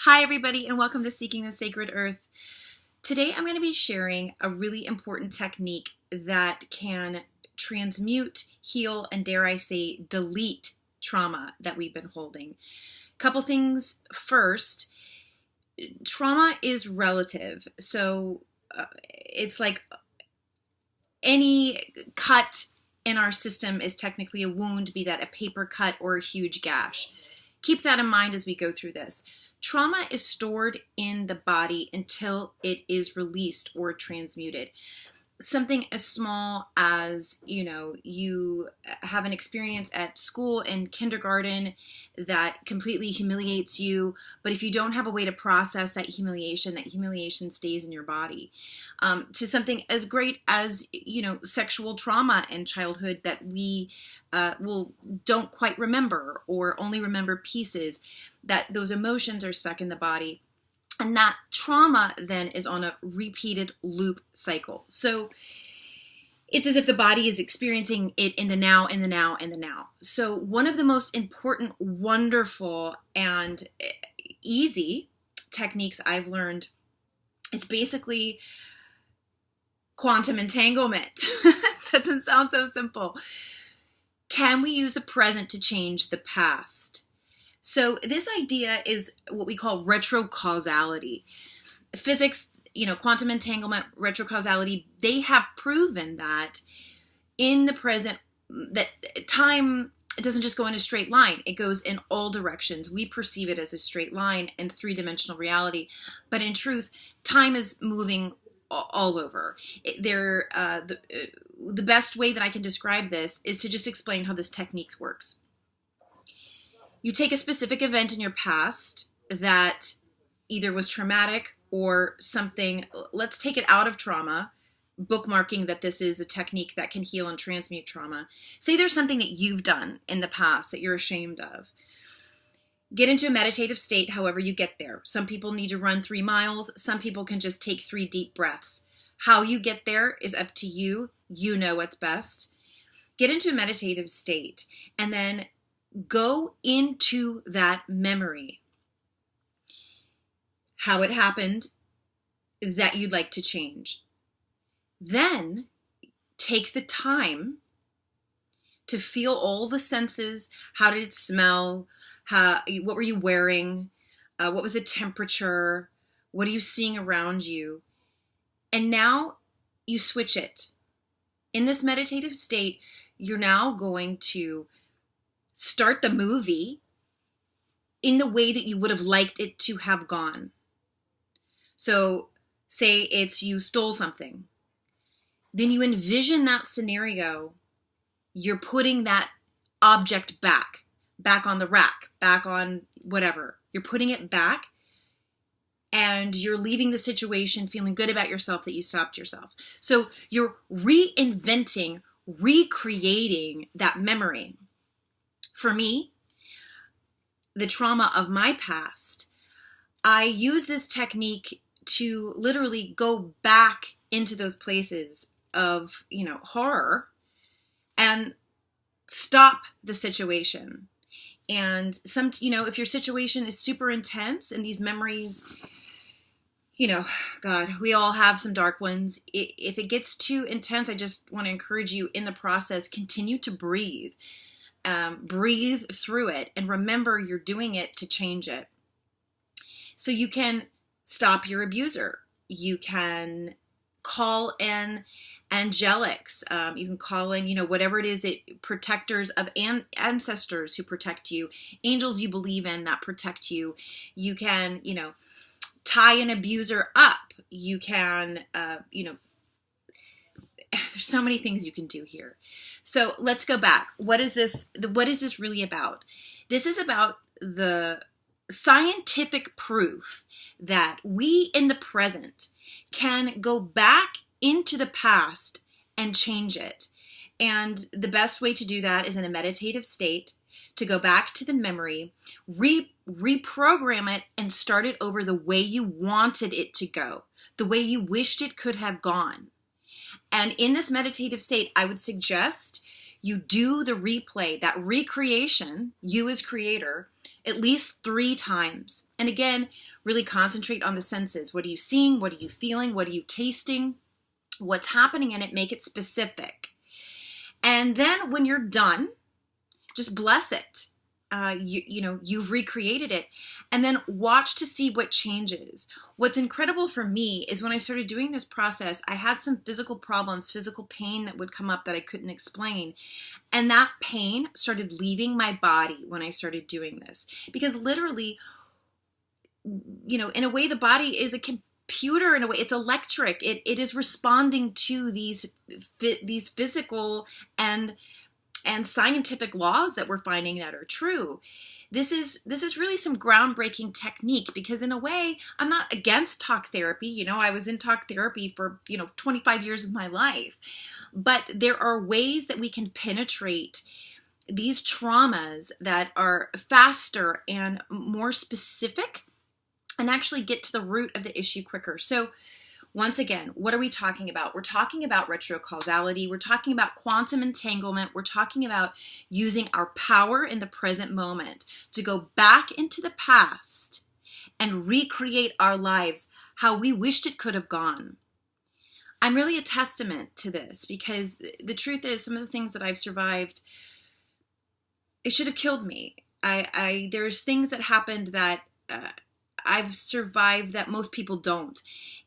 Hi everybody and welcome to Seeking the Sacred Earth. Today I'm going to be sharing a really important technique that can transmute, heal, and dare I say delete trauma that we've been holding. Couple things first. Trauma is relative, so it's like any cut in our system is technically a wound, be that a paper cut or a huge gash. Keep that in mind as we go through this. Trauma is stored in the body until it is released or transmuted. Something as small as, you have an experience at school in kindergarten that completely humiliates you, but if you don't have a way to process that humiliation stays in your body. To something as great as, sexual trauma in childhood that we don't quite remember or only remember pieces, that those emotions are stuck in the body. And that trauma then is on a repeated loop cycle. So it's as if the body is experiencing it in the now, in the now, in the now. So one of the most important, wonderful, and easy techniques I've learned is basically quantum entanglement. That doesn't sound so simple. Can we use the present to change the past? So this idea is what we call retro-causality. Physics, quantum entanglement, retro-causality, they have proven that in the present, that time doesn't just go in a straight line. It goes in all directions. We perceive it as a straight line in three-dimensional reality. But in truth, time is moving all over. The best way that I can describe this is to just explain how this technique works. You take a specific event in your past that either was traumatic or something. Let's take it out of trauma, bookmarking that this is a technique that can heal and transmute trauma. Say there's something that you've done in the past that you're ashamed of. Get into a meditative state however you get there. Some people need to run 3 miles. Some people can just take 3 deep breaths. How you get there is up to you. You know what's best. Get into a meditative state and then go into that memory, how it happened that you'd like to change. Then take the time to feel all the senses. How did it smell? What were you wearing? What was the temperature? What are you seeing around you? And now you switch it. In this meditative state, you're now going to start the movie in the way that you would have liked it to have gone. So say it's you stole something. Then you envision that scenario. You're putting that object back on the rack, back on whatever. You're putting it back and you're leaving the situation feeling good about yourself that you stopped yourself. So you're reinventing, recreating that memory. For me, the trauma of my past, I use this technique to literally go back into those places of, horror and stop the situation. And if your situation is super intense and these memories, God, we all have some dark ones. If it gets too intense, I just want to encourage you in the process, continue to breathe. Breathe through it and remember you're doing it to change it. So you can stop your abuser. You can call in angelics. You can call in, whatever it is that protectors of ancestors who protect you, angels you believe in that protect you. You can, tie an abuser up. You can, there's so many things you can do here. So let's go back. What is this really about? This is about the scientific proof that we in the present can go back into the past and change it. And the best way to do that is in a meditative state, to go back to the memory, reprogram it and start it over the way you wanted it to go, the way you wished it could have gone. And in this meditative state, I would suggest you do the replay, that recreation, you as creator, at least 3 times. And again, really concentrate on the senses. What are you seeing? What are you feeling? What are you tasting? What's happening in it? Make it specific. And then when you're done, just bless it. You've recreated it, and then watch to see what changes. What's incredible for me is when I started doing this process, I had some physical problems, physical pain that would come up that I couldn't explain. And that pain started leaving my body when I started doing this. Because literally, in a way, the body is a computer. In a way, it's electric. It is responding to these physical and scientific laws that we're finding that are true. This is really some groundbreaking technique, because in a way, I'm not against talk therapy. I was in talk therapy for 25 years of my life, but there are ways that we can penetrate these traumas that are faster and more specific and actually get to the root of the issue quicker. So once again, what are we talking about? We're talking about retro-causality. We're talking about quantum entanglement. We're talking about using our power in the present moment to go back into the past and recreate our lives how we wished it could have gone. I'm really a testament to this, because the truth is, some of the things that I've survived, it should have killed me. There's things that happened that I've survived that most people don't.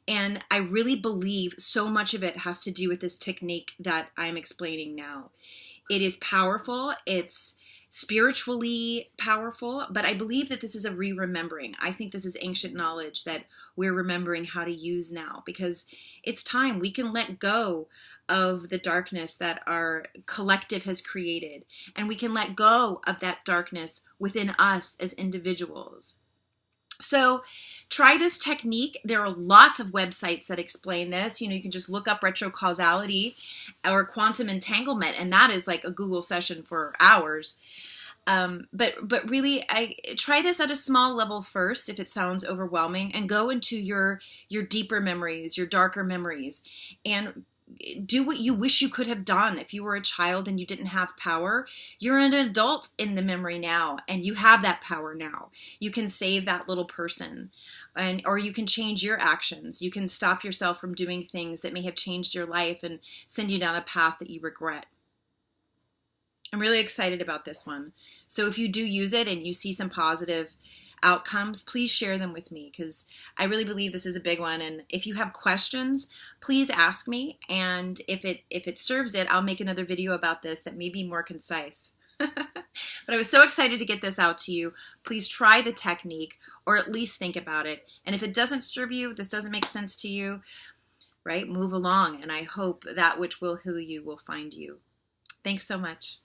And I really believe so much of it has to do with this technique that I'm explaining now. It is powerful. It's spiritually powerful, but I believe that this is a re-remembering. I think this is ancient knowledge that we're remembering how to use now, because it's time. We can let go of the darkness that our collective has created, and we can let go of that darkness within us as individuals. So try this technique. There are lots of websites that explain this. You can just look up retro-causality or quantum entanglement, and that is like a Google session for hours. But really, I try this at a small level first if it sounds overwhelming, and go into your deeper memories, your darker memories, and do what you wish you could have done. If you were a child and you didn't have power, you're an adult in the memory now, and you have that power now. You can save that little person, or you can change your actions. You can stop yourself from doing things that may have changed your life and send you down a path that you regret. I'm really excited about this one. So if you do use it and you see some positive outcomes, please share them with me, because I really believe this is a big one. And if you have questions, please ask me. And if it serves it, I'll make another video about this that may be more concise. But I was so excited to get this out to you. Please try the technique, or at least think about it. And if it doesn't serve you, this doesn't make sense to you, right? Move along. And I hope that which will heal you will find you. Thanks so much.